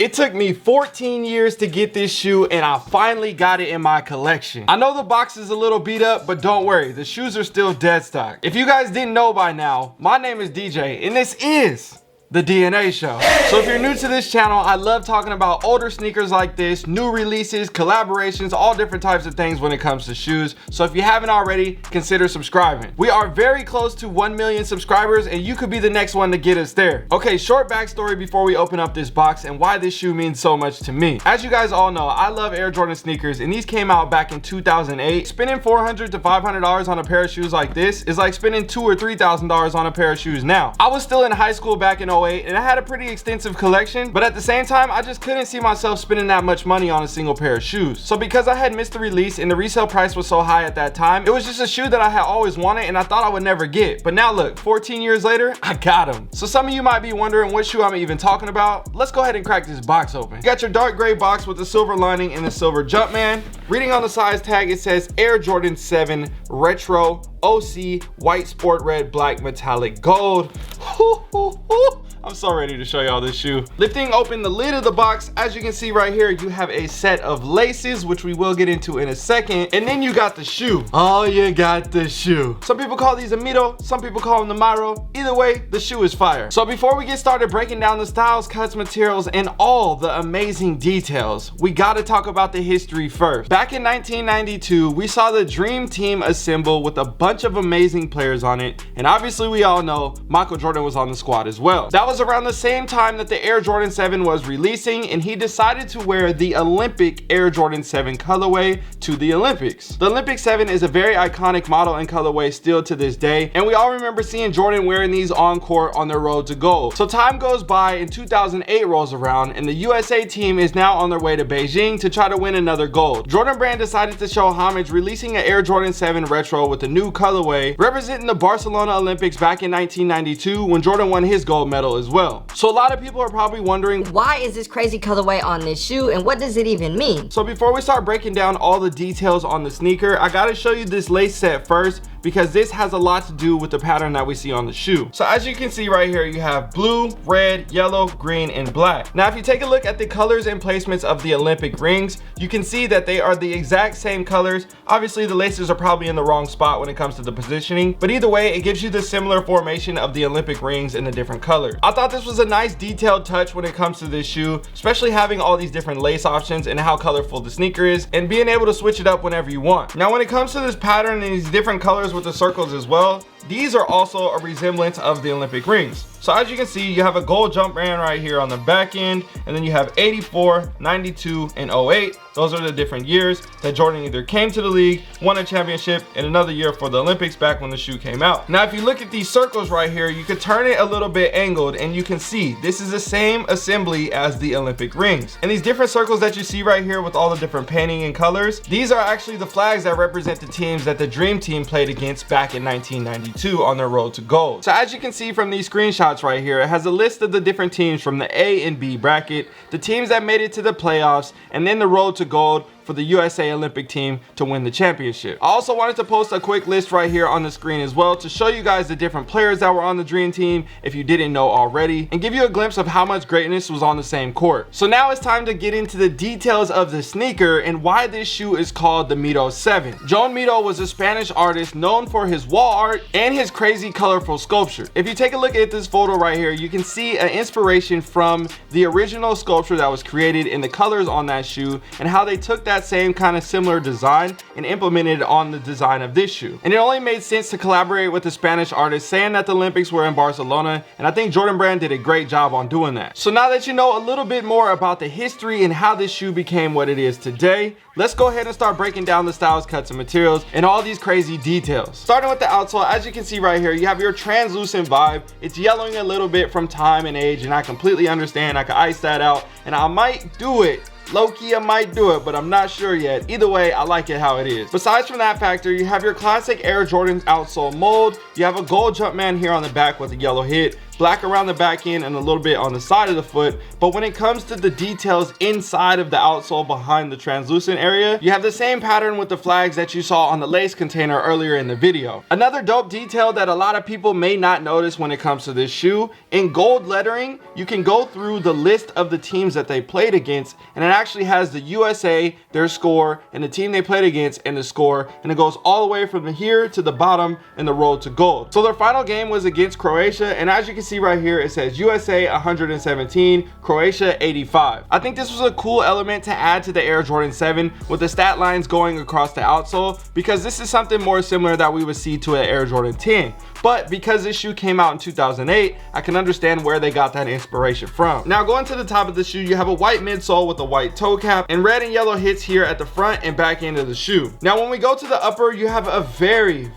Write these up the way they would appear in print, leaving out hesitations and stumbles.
It took me 14 years to get this shoe and I finally got it in my collection. I know the box is a little beat up, but don't worry, the shoes are still dead stock. If you guys didn't know by now, my name is DJ and this is the DNA Show. So if you're new to this channel, I love talking about older sneakers like this, new releases, collaborations, all different types of things when it comes to shoes. So if you haven't already, consider subscribing. We are very close to 1 million subscribers and you could be the next one to get us there. Okay, short backstory before we open up this box and why this shoe means so much to me. As you guys all know, I love Air Jordan sneakers and these came out back in 2008. Spending $400 to $500 on a pair of shoes like this is like spending $2,000 or $3,000 on a pair of shoes now. I was still in high school back in 2008 and I had a pretty extensive collection, but at the same time I just couldn't see myself spending that much money on a single pair of shoes. So because I had missed the release and the resale price was so high at that time, it was just a shoe that I had always wanted and I thought I would never get. But now look, 14 years later, I got them. So some of you might be wondering what shoe I'm even talking about. Let's go ahead and crack this box open. You got your dark gray box with the silver lining and the silver Jumpman. Reading on the size tag, it says Air Jordan 7 Retro OC White Sport Red Black Metallic Gold. I'm so ready to show y'all this shoe. Lifting open the lid of the box, as you can see right here, you have a set of laces, which we will get into in a second. And then you got the shoe. Oh, you got the shoe. Some people call these a Miro, some people call them the Miro. Either way, the shoe is fire. So before we get started breaking down the styles, cuts, materials, and all the amazing details, we gotta talk about the history first. Back in 1992, we saw the Dream Team assemble with a bunch of amazing players on it. And obviously we all know Michael Jordan was on the squad as well. That was around the same time that the Air Jordan 7 was releasing, and he decided to wear the Olympic Air Jordan 7 colorway to the Olympics. The Olympic 7 is a very iconic model and colorway still to this day, and we all remember seeing Jordan wearing these on court on their road to gold. So time goes by and 2008 rolls around and the USA team is now on their way to Beijing to try to win another gold. Jordan Brand decided to show homage, releasing an Air Jordan 7 Retro with a new colorway representing the Barcelona Olympics back in 1992 when Jordan won his gold medal as well. So a lot of people are probably wondering, why is this crazy colorway on this shoe and what does it even mean? So before we start breaking down all the details on the sneaker, I gotta show you this lace set first, because this has a lot to do with the pattern that we see on the shoe. So as you can see right here, you have blue, red, yellow, green, and black. Now if you take a look at the colors and placements of the Olympic rings, you can see that they are the exact same colors. Obviously the laces are probably in the wrong spot when it comes to the positioning, but either way it gives you the similar formation of the Olympic rings in the different colors. I thought this was a nice detailed touch when it comes to this shoe, especially having all these different lace options and how colorful the sneaker is and being able to switch it up whenever you want. Now when it comes to this pattern and these different colors with the circles as well, these are also a resemblance of the Olympic rings. So as you can see, you have a gold jump band right here on the back end, and then you have 84, 92, and 08. Those are the different years that Jordan either came to the league, won a championship, and another year for the Olympics back when the shoe came out. Now if you look at these circles right here, you could turn it a little bit angled and you can see this is the same assembly as the Olympic rings. And these different circles that you see right here with all the different painting and colors, these are actually the flags that represent the teams that the Dream Team played against back in 1992 on their road to gold. So as you can see from these screenshots right here, it has a list of the different teams from the A and B bracket, the teams that made it to the playoffs, and then the road to gold for the USA Olympic team to win the championship. I also wanted to post a quick list right here on the screen as well to show you guys the different players that were on the Dream Team if you didn't know already, and give you a glimpse of how much greatness was on the same court. So now it's time to get into the details of the sneaker and why this shoe is called the Miro 7. Joan Miro was a Spanish artist known for his wall art and his crazy colorful sculpture. If you take a look at this photo right here, you can see an inspiration from the original sculpture that was created in the colors on that shoe and how they took that same kind of similar design and implemented it on the design of this shoe. And it only made sense to collaborate with the Spanish artist, saying that the Olympics were in Barcelona, and I think Jordan Brand did a great job on doing that. So now that you know a little bit more about the history and how this shoe became what it is today, let's go ahead and start breaking down the styles, cuts, and materials and all these crazy details. Starting with the outsole, as you can see right here, you have your translucent vibe. It's yellowing a little bit from time and age, and I completely understand. I could ice that out, and I might do it. Low-key, I might do it, but I'm not sure yet. Either way, I like it how it is. Besides from that factor, you have your classic Air Jordan outsole mold. You have a gold Jumpman here on the back with a yellow hit, black around the back end and a little bit on the side of the foot. But when it comes to the details inside of the outsole behind the translucent area, you have the same pattern with the flags that you saw on the lace container earlier in the video. Another dope detail that a lot of people may not notice when it comes to this shoe, in gold lettering, you can go through the list of the teams that they played against, and it actually has the USA, their score, and the team they played against and the score, and it goes all the way from here to the bottom in the road to gold. So their final game was against Croatia, and as you can see right here, it says USA 117, Croatia 85. I think this was a cool element to add to the Air Jordan 7 with the stat lines going across the outsole, because this is something more similar that we would see to an Air Jordan 10. But because this shoe came out in 2008, I can understand where they got that inspiration from. Now going to the top of the shoe, you have a white midsole with a white toe cap and red and yellow hits here at the front and back end of the shoe. Now when we go to the upper, you have a very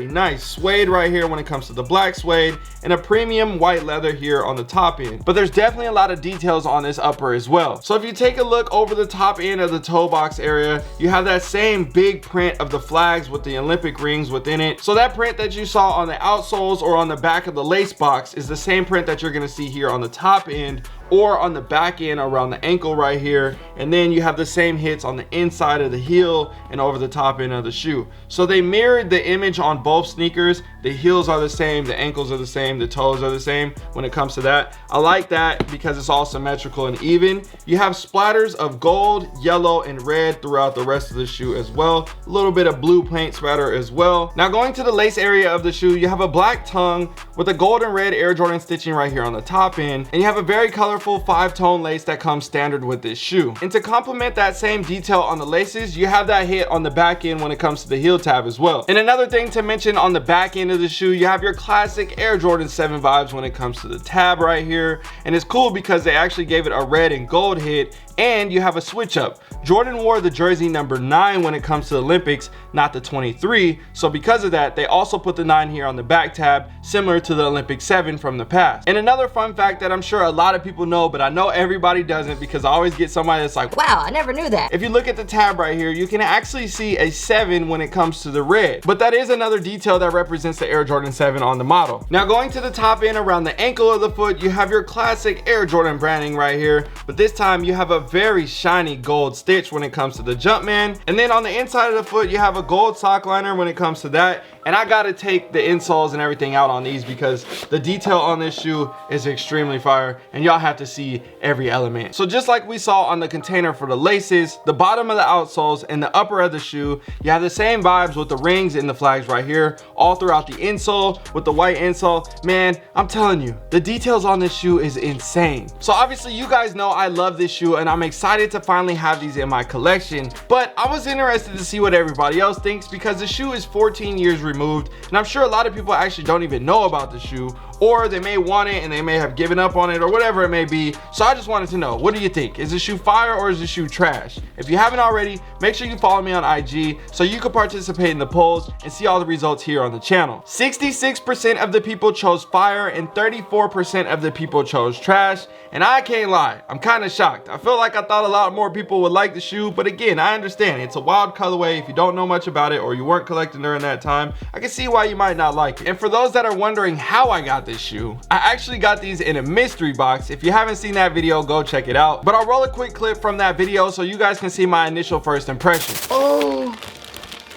nice suede right here when it comes to the black suede, and a premium white leather here on the top end. But there's definitely a lot of details on this upper as well. So if you take a look over the top end of the toe box area, you have that same big print of the flags with the Olympic rings within it. So that print that you saw on the outsoles or on the back of the lace box is the same print that you're going to see here on the top end or on the back end around the ankle right here. And then you have the same hits on the inside of the heel and over the top end of the shoe. So they mirrored the image on both sneakers. The heels are the same, the ankles are the same, the toes are the same when it comes to that. I like that because it's all symmetrical and even. You have splatters of gold, yellow, and red throughout the rest of the shoe as well. A little bit of blue paint splatter as well. Now going to the lace area of the shoe, you have a black tongue with a gold and red Air Jordan stitching right here on the top end, and you have a very colorful 5-tone lace that comes standard with this shoe. And to complement that same detail on the laces, you have that hit on the back end when it comes to the heel tab as well. And another thing to mention on the back end of the shoe, you have your classic Air Jordan 7 vibes when it comes to the tab right here. And it's cool because they actually gave it a red and gold hit, and you have a switch up. Jordan wore the jersey number 9 when it comes to the Olympics, not the 23. So because of that, they also put the 9 here on the back tab, similar to the Olympic 7 from the past. And another fun fact that I'm sure a lot of people know, but I know everybody doesn't, because I always get somebody that's like, wow, I never knew that. If you look at the tab right here, you can actually see a 7 when it comes to the red. But that is another detail that represents the Air Jordan 7 on the model. Now going to the top end around the ankle of the foot, you have your classic Air Jordan branding right here, but this time you have a very shiny gold stitch when it comes to the Jumpman. And then on the inside of the foot, you have a gold sock liner when it comes to that. And I gotta take the insoles and everything out on these because the detail on this shoe is extremely fire, and y'all have to see every element. So just like we saw on the container for the laces, the bottom of the outsoles, and the upper of the shoe, you have the same vibes with the rings and the flags right here, all throughout the insole with the white insole. Man, I'm telling you, the details on this shoe is insane. So obviously you guys know I love this shoe, and I'm excited to finally have these in my collection. But I was interested to see what everybody else thinks, because the shoe is 14 years removed, and I'm sure a lot of people actually don't even know about the shoe, or they may want it and they may have given up on it, or whatever it may be. So I just wanted to know, what do you think? Is the shoe fire or is the shoe trash? If you haven't already, make sure you follow me on IG so you can participate in the polls and see all the results here on the channel. 66% of the people chose fire and 34% of the people chose trash. And I can't lie, I'm kind of shocked. I feel like I thought a lot more people would like the shoe, but again, I understand it's a wild colorway. If you don't know much about it or you weren't collecting during that time, I can see why you might not like it. And for those that are wondering how I got this shoe, I actually got these in a mystery box. If you haven't seen that video, go check it out. But I'll roll a quick clip from that video so you guys can see my initial first impression. Oh,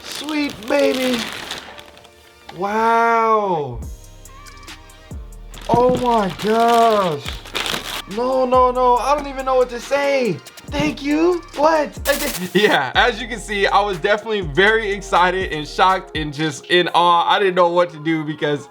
sweet baby. Wow. Oh my gosh. No, I don't even know what to say. Thank you. What? Yeah, as you can see, I was definitely very excited and shocked and just in awe. I didn't know what to do because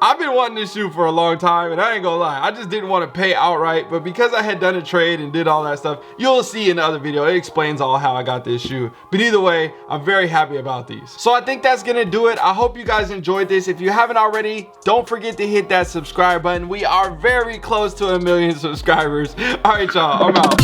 I've been wanting this shoe for a long time, and I ain't gonna lie, I just didn't want to pay outright. But because I had done a trade and did all that stuff, you'll see in the other video, it explains all how I got this shoe. But either way, I'm very happy about these. So I think that's gonna do it. I hope you guys enjoyed this. If you haven't already, don't forget to hit that subscribe button. We are very close to 1 million subscribers. All right, y'all, I'm out.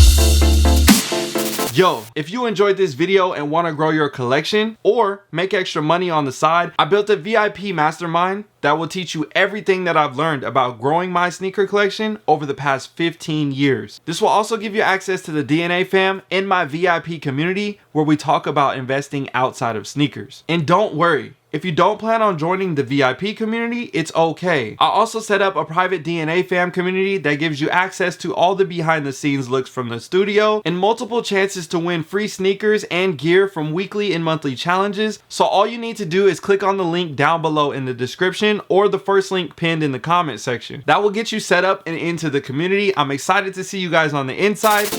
Yo, if you enjoyed this video and want to grow your collection or make extra money on the side, I built a VIP mastermind that will teach you everything that I've learned about growing my sneaker collection over the past 15 years. This will also give you access to the DNA fam in my VIP community where we talk about investing outside of sneakers. And don't worry, if you don't plan on joining the VIP community, it's okay. I also set up a private DNA fam community that gives you access to all the behind the scenes looks from the studio and multiple chances to win free sneakers and gear from weekly and monthly challenges. So all you need to do is click on the link down below in the description or the first link pinned in the comment section. That will get you set up and into the community. I'm excited to see you guys on the inside.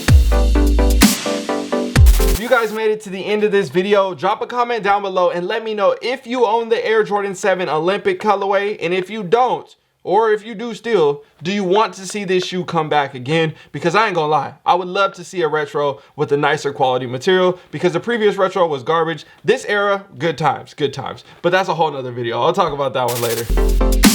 If you guys made it to the end of this video, drop a comment down below and let me know if you own the Air Jordan 7 Olympic colorway, and if you don't, or if you do still, do you want to see this shoe come back again? Because I ain't gonna lie, I would love to see a retro with a nicer quality material because the previous retro was garbage. This era, good times, good times. But that's a whole nother video. I'll talk about that one later.